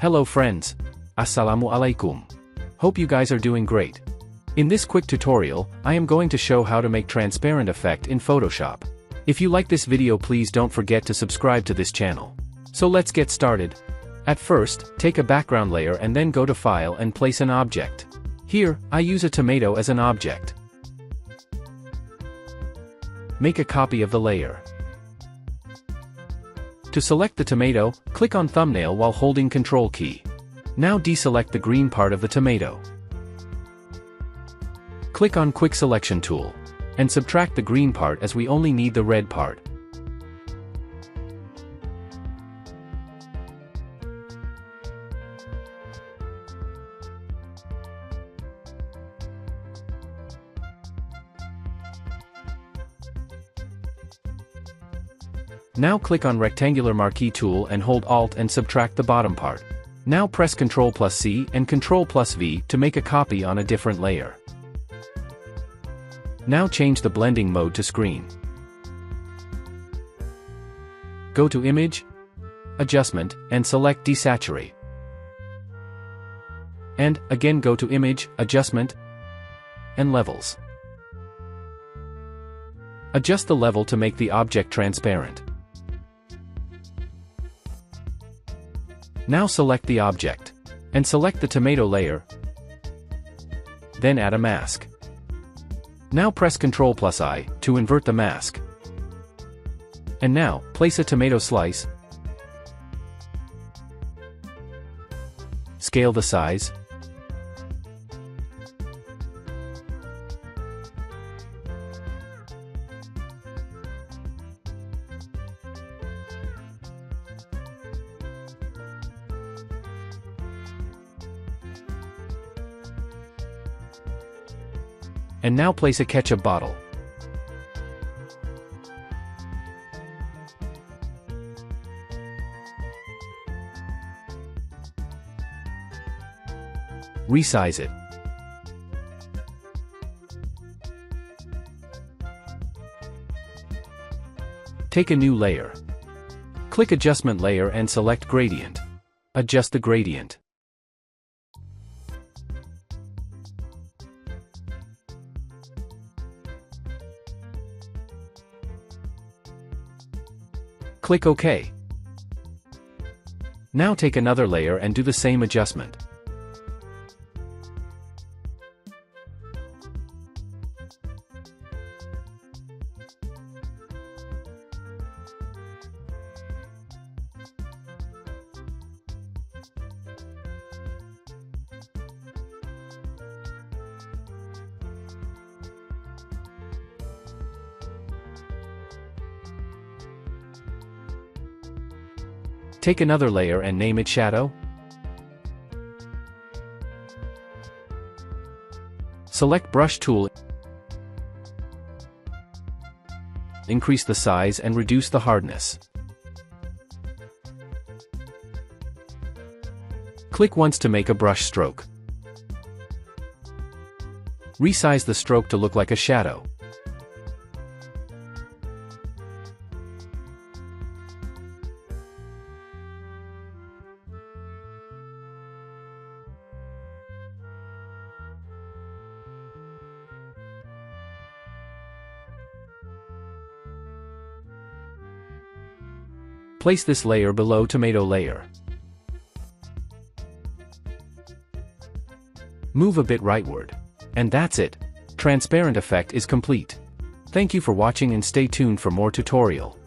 Hello friends. Assalamu alaikum. Hope you guys are doing great. In this quick tutorial, I am going to show how to make transparent effect in Photoshop. If you like this video, please don't forget to subscribe to this channel. So let's get started. At first, take a background layer and then go to File and place an object. Here, I use a tomato as an object. Make a copy of the layer. To select the tomato, click on thumbnail while holding Ctrl key. Now deselect the green part of the tomato. Click on Quick Selection tool. And subtract the green part as we only need the red part. Now click on Rectangular Marquee tool and hold Alt and subtract the bottom part. Now press Ctrl plus C and Ctrl plus V to make a copy on a different layer. Now change the blending mode to screen. Go to Image, Adjustment, and select Desaturate. And, again go to Image, Adjustment, and Levels. Adjust the level to make the object transparent. Now select the object. And select the tomato layer. Then add a mask. Now press Ctrl plus I to invert the mask. And now, place a tomato slice. Scale the size. And now place a ketchup bottle. Resize it. Take a new layer. Click Adjustment Layer and select Gradient. Adjust the gradient. Click OK. Now take another layer and do the same adjustment. Take another layer and name it Shadow. Select Brush tool. Increase the size and reduce the hardness. Click once to make a brush stroke. Resize the stroke to look like a shadow. Place this layer below tomato layer. Move a bit rightward. And that's it. Transparent effect is complete. Thank you for watching and stay tuned for more tutorial.